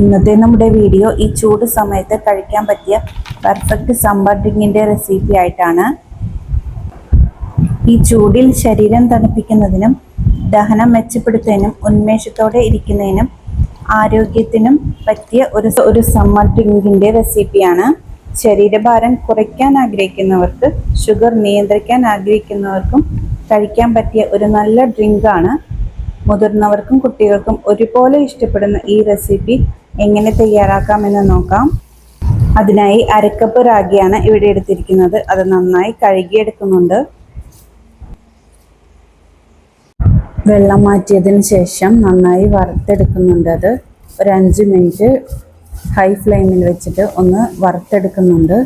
ഇന്നത്തെ നമ്മുടെ വീഡിയോ ഈ ചൂട് സമയത്ത് കഴിക്കാൻ പറ്റിയ പെർഫെക്റ്റ് സമ്മർ ഡ്രിങ്കിൻ്റെ റെസിപ്പി ആയിട്ടാണ്. ഈ ചൂടിൽ ശരീരം തണുപ്പിക്കുന്നതിനും ദഹനം മെച്ചപ്പെടുത്തുന്നതിനും ഉന്മേഷത്തോടെ ഇരിക്കുന്നതിനും ആരോഗ്യത്തിനും പറ്റിയ ഒരു സമ്മർ ഡ്രിങ്കിൻ്റെ റെസിപ്പിയാണ്. ശരീരഭാരം കുറയ്ക്കാൻ ആഗ്രഹിക്കുന്നവർക്ക്, ഷുഗർ നിയന്ത്രിക്കാൻ ആഗ്രഹിക്കുന്നവർക്കും കഴിക്കാൻ പറ്റിയ ഒരു നല്ല ഡ്രിങ്കാണ്. മുതിർന്നവർക്കും കുട്ടികൾക്കും ഒരുപോലെ ഇഷ്ടപ്പെടുന്ന ഈ റെസിപ്പി എങ്ങനെ തയ്യാറാക്കാമെന്ന് നോക്കാം. അതിനായി അരക്കപ്പ് റാഗിയാണ് ഇവിടെ എടുത്തിരിക്കുന്നത്. അത് നന്നായി കഴുകിയെടുക്കുന്നുണ്ട്. വെള്ളം മാറ്റിയതിന് ശേഷം നന്നായി വറുത്തെടുക്കുന്നുണ്ട്. അത് ഒരു 5 മിനിറ്റ് ഹൈ ഫ്ലെയിമിൽ വെച്ചിട്ട് ഒന്ന് വറുത്തെടുക്കുന്നുണ്ട്.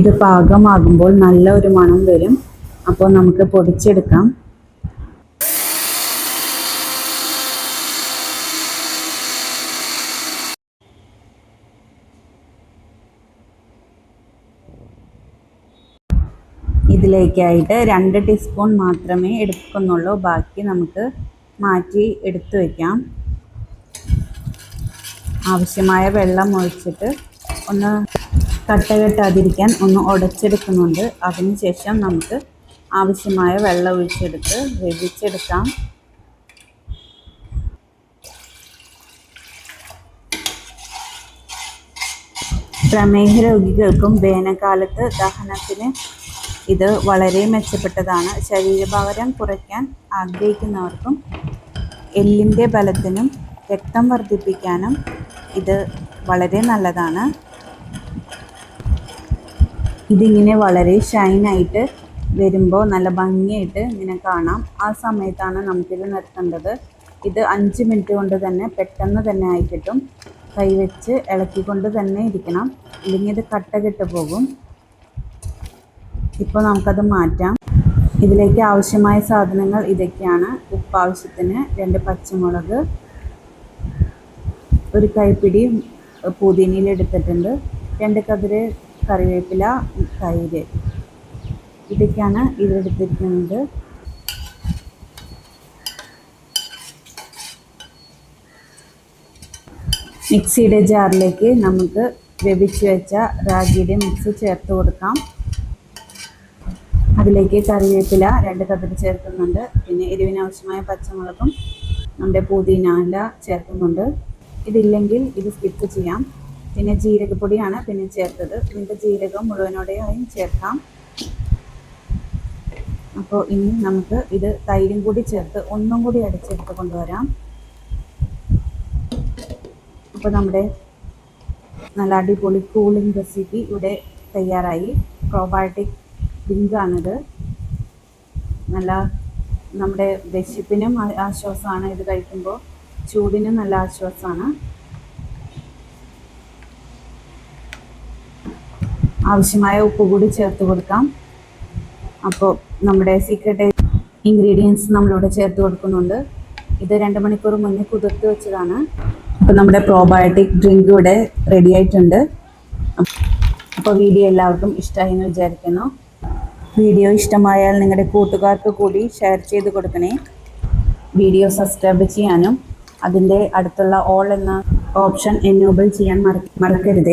ഇത് പാകമാകുമ്പോൾ നല്ല ഒരു മണം വരും. അപ്പോൾ നമുക്ക് പൊടിച്ചെടുക്കാം. ഇതിലേക്കായിട്ട് 2 ടീസ്പൂൺ മാത്രമേ എടുക്കുന്നുള്ളൂ. ബാക്കി നമുക്ക് മാറ്റി എടുത്തു വയ്ക്കാം. ആവശ്യമായ വെള്ളം ഒഴിച്ചിട്ട് ഒന്ന് കട്ടകെട്ടാതിരിക്കാൻ ഒന്ന് ഉടച്ചെടുക്കുന്നുണ്ട്. അതിനുശേഷം നമുക്ക് ആവശ്യമായ വെള്ളം ഒഴിച്ചെടുത്ത് വേവിച്ചെടുക്കാം. പ്രമേഹ രോഗികൾക്കും വേനൽക്കാലത്ത് ദഹനത്തിന് ഇത് വളരെ മെച്ചപ്പെട്ടതാണ്. ശരീരഭാരം കുറയ്ക്കാൻ ആഗ്രഹിക്കുന്നവർക്കും എല്ലിൻ്റെ ബലത്തിനും രക്തം വർദ്ധിപ്പിക്കാനും ഇത് വളരെ നല്ലതാണ്. ഇതിങ്ങനെ വളരെ ഷൈനായിട്ട് വരുമ്പോൾ നല്ല ഭംഗിയായിട്ട് ഇങ്ങനെ കാണാം. ആ സമയത്താണ് നമുക്കിത് നിർത്തേണ്ടത്. ഇത് 5 മിനിറ്റ് കൊണ്ട് തന്നെ പെട്ടെന്ന് തന്നെ ആയി കിട്ടും. കൈവച്ച് ഇളക്കിക്കൊണ്ട് തന്നെ ഇരിക്കണം, ഇല്ലെങ്കിൽ ഇത് കട്ടകെട്ട് പോകും. ഇപ്പോൾ നമുക്കത് മാറ്റാം. ഇതിലേക്ക് ആവശ്യമായ സാധനങ്ങൾ ഇതൊക്കെയാണ്. ഉപ്പ് ആവശ്യത്തിന്, 2 പച്ചമുളക്, ഒരു കൈപ്പിടി പുതിനയിൽ എടുത്തിട്ടുണ്ട്, 2 കതിര് കറിവേപ്പില, തൈര്. ഇതൊക്കെയാണ് ഇതിലെടുത്തിരിക്കുന്നത്. മിക്സിയുടെ ജാറിലേക്ക് നമുക്ക് വേവിച്ച് വെച്ച റാഗിയുടെ മിക്സ് ചേർത്ത് കൊടുക്കാം. അതിലേക്ക് കറിവേപ്പില 2 കതിര് ചേർക്കുന്നുണ്ട്. പിന്നെ എരിവിനാവശ്യമായ പച്ചമുളകും നമ്മുടെ പുതിന ഇല ചേർക്കുന്നുണ്ട്. ഇതില്ലെങ്കിൽ ഇത് സ്കിപ്പ് ചെയ്യാം. പിന്നെ ജീരകപ്പൊടിയാണ് പിന്നെ ചേർത്തത്. ഇതിൻ്റെ ജീരകം മുഴുവനോടെയായും ചേർക്കാം. അപ്പോൾ ഇനി നമുക്ക് ഇത് തൈരും കൂടി ചേർത്ത് ഒന്നും കൂടി അടിച്ചെടുത്ത് കൊണ്ടുവരാം. അപ്പോൾ നമ്മുടെ നല്ല അടിപൊളി കൂളിംഗ് റെസിപ്പി ഇവിടെ തയ്യാറായി. പ്രോബയോട്ടിക് ഡ്രിങ്കാണിത്. നല്ല നമ്മുടെ വിശപ്പിനും ആശ്വാസമാണ് ഇത് കഴിക്കുമ്പോൾ. ചൂടിനും നല്ല ആശ്വാസമാണ്. ആവശ്യമായ ഉപ്പ് കൂടി ചേർത്ത് കൊടുക്കാം. അപ്പോൾ നമ്മുടെ സീക്രട്ട് ഇൻഗ്രീഡിയൻസ് നമ്മളിവിടെ ചേർത്ത് കൊടുക്കുന്നുണ്ട്. ഇത് 2 മണിക്കൂർ മുന്നേ കുതിർത്ത് വെച്ചതാണ്. അപ്പോൾ നമ്മുടെ പ്രോബയോട്ടിക് ഡ്രിങ്ക് ഇവിടെ റെഡി ആയിട്ടുണ്ട്. അപ്പോൾ വീഡിയോ എല്ലാവർക്കും ഇഷ്ടമായി എന്ന് വിചാരിക്കുന്നു. വീഡിയോ ഇഷ്ടമായാൽ നിങ്ങളുടെ കൂട്ടുകാർക്ക് കൂടി ഷെയർ ചെയ്ത് കൊടുക്കണേ. വീഡിയോ സബ്സ്ക്രൈബ് ചെയ്യാനും അതിൻ്റെ അടുത്തുള്ള ഓൾ എന്ന ഓപ്ഷൻ എനേബിൾ ചെയ്യാൻ മറക്കരുത്.